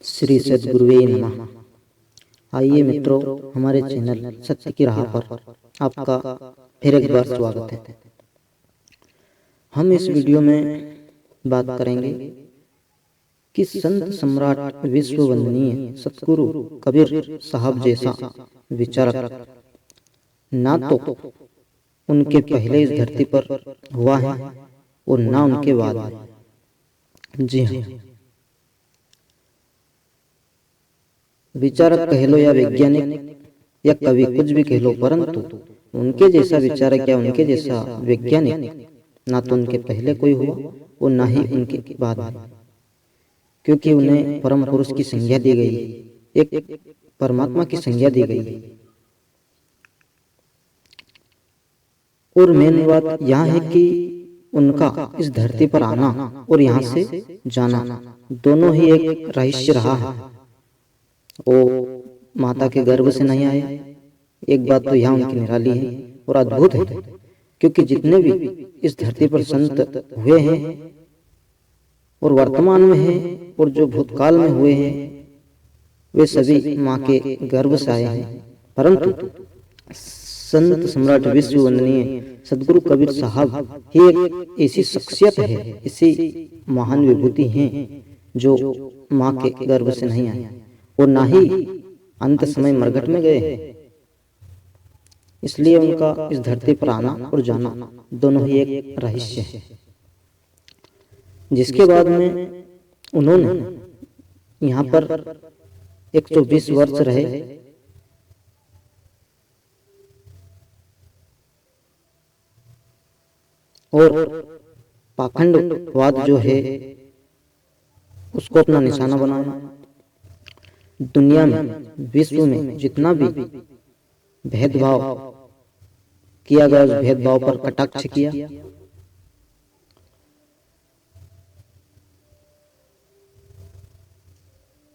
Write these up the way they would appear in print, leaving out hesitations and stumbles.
श्री सद्गुरुवे नमः। आइए मित्रों, हमारे चैनल सत्य की राह पर आपका फिर एक बार स्वागत है। हम इस वीडियो में बात करेंगे कि संत सम्राट विश्व वंदनीय सतगुरु कबीर साहब जैसा विचारक ना तो उनके पहले इस धरती पर हुआ है और ना उनके बाद। जी हाँ, विचारक कह लो या वैज्ञानिक या कवि, कुछ भी कह लो, परंतु उनके जैसा विचारक या उनके जैसा वैज्ञानिक ना तो उनके पहले कोई हुआ और ना ही उनके बाद, क्योंकि उन्हें परम पुरुष की संज्ञा दी गई, एक परमात्मा की संज्ञा दी गई। और मेन बात यहाँ है कि उनका इस धरती पर आना और यहाँ से जाना दोनों ही एक रहस्य रहा है। वो माता के गर्भ से नहीं आए, एक बात तो यहाँ उनकी निराली है और अद्भुत है, क्योंकि जितने भी इस धरती पर संत हुए हैं और वर्तमान में हैं और जो भूतकाल में हुए हैं, वे सभी माँ के गर्भ से आए हैं। परंतु संत सम्राट विश्व वंदनीय सदगुरु कबीर साहब ही एक ऐसी शख्सियत है, ऐसी महान विभूति हैं जो माँ के गर्भ से नहीं आए और ना ही अंत समय मरघट में गए। इसलिए उनका इस धरती पर आना और जाना दोनों ही एक रहस्य है। जिसके बाद में उन्होंने यहाँ पर 120 वर्ष रहे और पाखंडवाद जो है उसको अपना निशाना बनाया। दुनिया में, विश्व में जितना भी भेदभाव किया गया, उस भेदभाव पर कटाक्ष किया।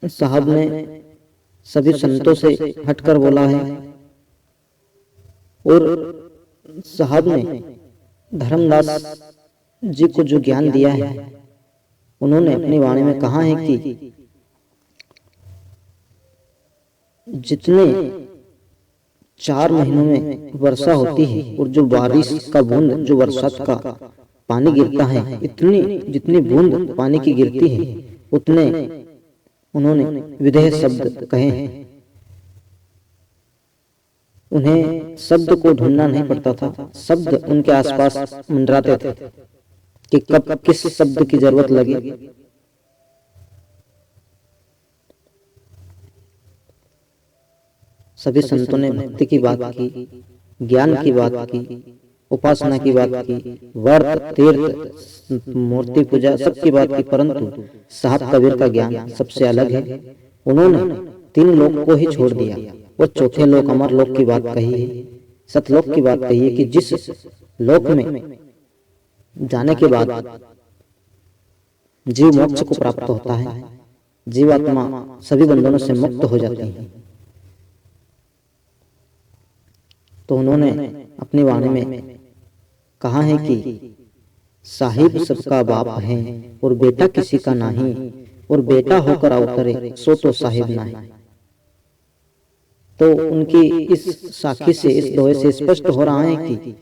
साहब ने सभी संतों से हटकर बोला है और साहब ने धर्मदास जी को जो ज्ञान दिया है, उन्होंने अपनी वाणी में कहा है कि जितने 4 महीनों में वर्षा होती है और जो बारिश का बूंद, जो बरसात का पानी गिरता है, इतनी जितनी बूंद पानी की गिरती है, उतने उन्होंने विदेह शब्द कहे हैं। उन्हें शब्द को ढूंढना नहीं पड़ता था, शब्द उनके आसपास मंडराते थे कि कब किस शब्द की जरूरत लगे। सभी संतों ने भक्ति की बात की, ज्ञान की बात की, उपासना की बात की, व्रत, तीर्थ, मूर्ति पूजा, सबकी बात की, परंतु साहब कबीर का ज्ञान सबसे अलग है। उन्होंने 3 लोक को ही छोड़ दिया और चौथे लोक, अमर लोक की बात कही है, सतलोक की बात कही है कि जिस लोक में जाने के बाद जीव मोक्ष को प्राप्त होता है, जीवात्मा सभी बंधनों से मुक्त हो जाती है। तो उन्होंने अपनी वाणी में कहा है कि साहिब सबका बाप है और बेटा किसी का नहीं, और बेटा होकर अवतरे सो तो साहिब नहीं। तो उनकी इस साखी से, इस दोहे से स्पष्ट हो रहा है कि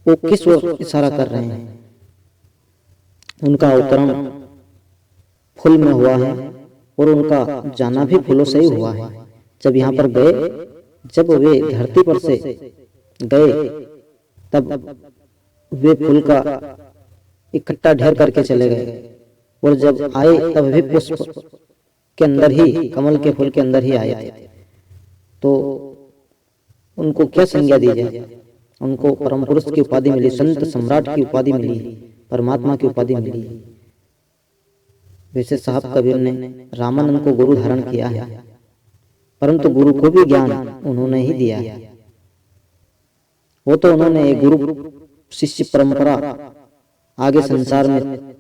वो किस ओर इशारा कर रहे हैं। उनका अवतरण फूल में हुआ है और उनका जाना भी फूलों से ही हुआ है। जब यहाँ पर गए, जब वे धरती पर से गए, तब वे फूल का इकट्ठा ढेर करके चले गए और जब आए तब भी पुष्प के अंदर ही, कमल के फूल के अंदर ही आए थे। तो उनको क्या संज्ञा दी जाए? उनको परम पुरुष की उपाधि मिली, संत सम्राट की उपाधि मिली, परमात्मा की उपाधि मिली। वैसे साहब कबीर ने रामानंद को गुरु धारण किया है, परंतु गुरु को भी ज्ञान उन्होंने ही दिया है। वो तो उन्होंने एक गुरु शिष्य परंपरा आगे संसार में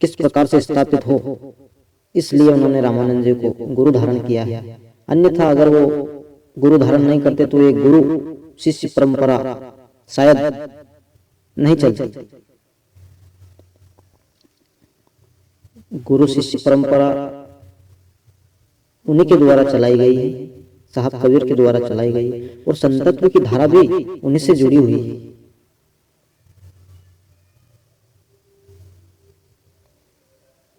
किस प्रकार से स्थापित हो, इसलिए उन्होंने रामानंद जी को गुरु धारण किया है। अन्यथा अगर वो गुरु धारण नहीं करते तो एक गुरु शिष्य परंपरा शायद नहीं चल सकती। गुरु शिष्य परंपरा उन्हीं के द्वारा चलाई गई है, साहब कबीर के द्वारा चलाई गई है, और संतत्व की धारा भी उन्हीं से जुड़ी हुई है।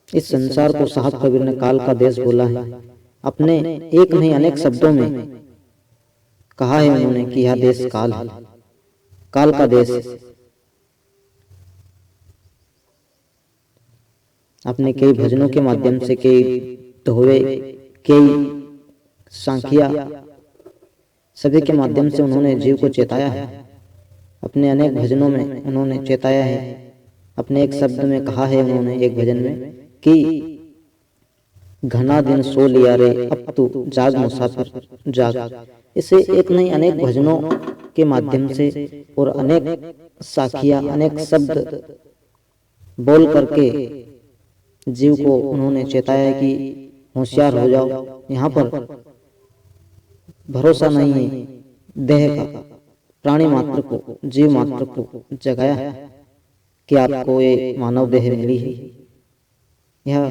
इस संसार को साहब कबीर ने काल का देश बोला है। अपने एक नहीं अनेक शब्दों में कहा है उन्होंने कि यह देश काल है, काल का देश। अपने कई भजनों के माध्यम से, कई दोहे, कई सांखिया, सभी के माध्यम से उन्होंने जीव को चेताया है। अपने अनेक भजनों में उन्होंने चेताया है। अपने एक शब्द में कहा है उन्होंने एक भजन में कि घना दिन सो लिया रे अब तू जाग मुसाफिर जाग। इसे एक नहीं अनेक भजनों के माध्यम से और अनेक साखिया, अनेक शब्द बोल करके जीव को उन्होंने चेताया है कि होशियार हो जाओ, यहाँ पर भरोसा नहीं है। देह का, प्राणी मात्र को, जीव मात्र को जगाया है कि आपको ये मानव देह मिली है, यह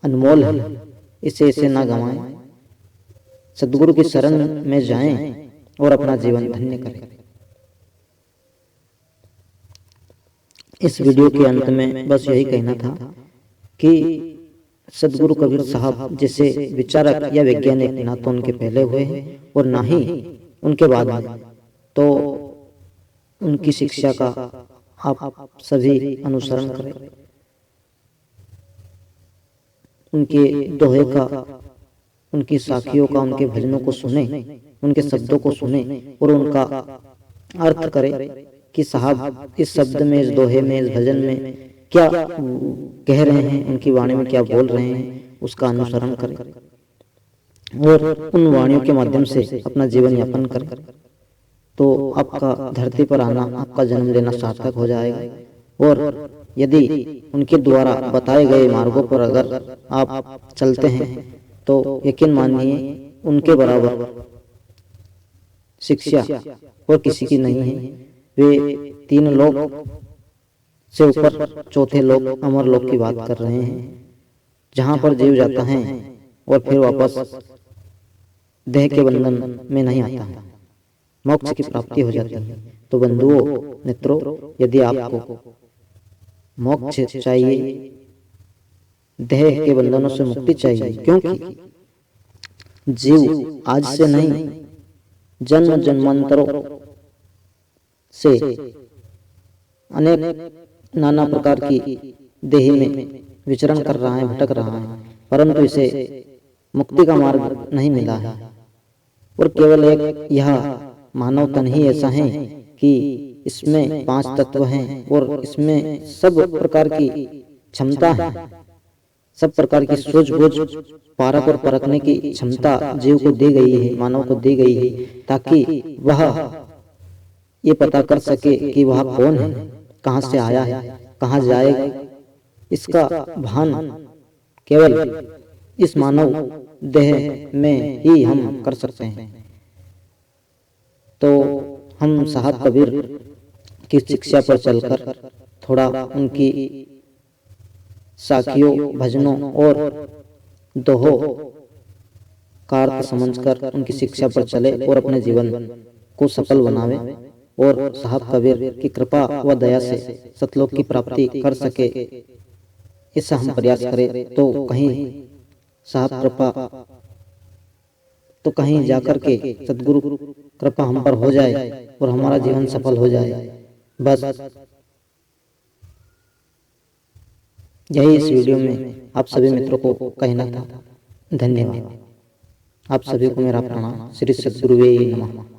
अनमोल है, इसे ना गंवाएं। सद्गुरु की शरण में जाएं और अपना जीवन धन्य करें। इस वीडियो के अंत में बस यही कहना था कि सद्गुरु कबीर साहब जैसे विचारक या वैज्ञानिक ना तो उनके पहले हुए हैं और ना ही उनके बाद में, तो उनकी शिक्षा का आप सभी अनुसरण करें, उनके दोहे का, उनकी साखियों का, उनके भजनों को सुने, उनके शब्दों को सुने और उनका अर्थ करें कि साहब इस शब्द में, इस दोहे में, इस भजन में क्या कह रहे हैं, उनकी वाणी में क्या बोल रहे हैं, उसका अनुसरण करें और उन वाणियों के माध्यम से अपना जीवन यापन करें। तो आपका धरती पर आना, आपका जन्म लेना सार्थक हो जाएगा। और यदि उनके द्वारा बताए गए मार्गों पर अगर आप चलते हैं तो यकीन मानिए उनके बराबर शिक्षा और किसी की नहीं है। वे तीन लोक से ऊपर चौथे लोक, अमर लोक की बात कर रहे हैं, जहां पर जीव जाता है और फिर वापस देह के बंधन में नहीं आता है, मोक्ष की प्राप्ति हो जाती है। तो बंधुओं, मित्रों, यदि आपको मोक्ष चाहिए, देह के बंधनों से मुक्ति चाहिए, क्योंकि जीव आज से नहीं जन्म जन्मांतरों से अनेक नाना प्रकार की देह में विचरण कर रहा है, भटक रहा है, परंतु इसे मुक्ति का मार्ग नहीं मिला है। और केवल एक यह मानव तन ही ऐसा है कि इसमें 5 तत्व हैं और इसमें सब प्रकार की क्षमता है, सब प्रकार की सूझबूझ, पारख और परखने की क्षमता जीव को दी गई है, मानव को दी गई है, ताकि वह ये पता कर सके कि वह कौन है, कहाँ से आया है, कहाँ जाएगा। इसका भान केवल इस मानव देह में ही हम कर सकते हैं। तो हम साहब कबीर की शिक्षा पर चलकर थोड़ा उनकी साखियों, भजनों और दोहों का अर्थ समझकर उनकी शिक्षा पर चले और अपने जीवन को सफल बनावे और साहब कबीर की कृपा व दया से सतलोक की प्राप्ति कर सके, ऐसा हम प्रयास करें। तो कहीं साहब कृपा, तो कहीं जाकर के सद्गुरु कृपा हम पर हो जाए और हमारा जीवन सफल हो जाए। बस यही इस वीडियो में आप सभी मित्रों को कहना था। धन्यवाद। आप सभी को मेरा प्रणाम। श्री सद्गुरुवे नमः।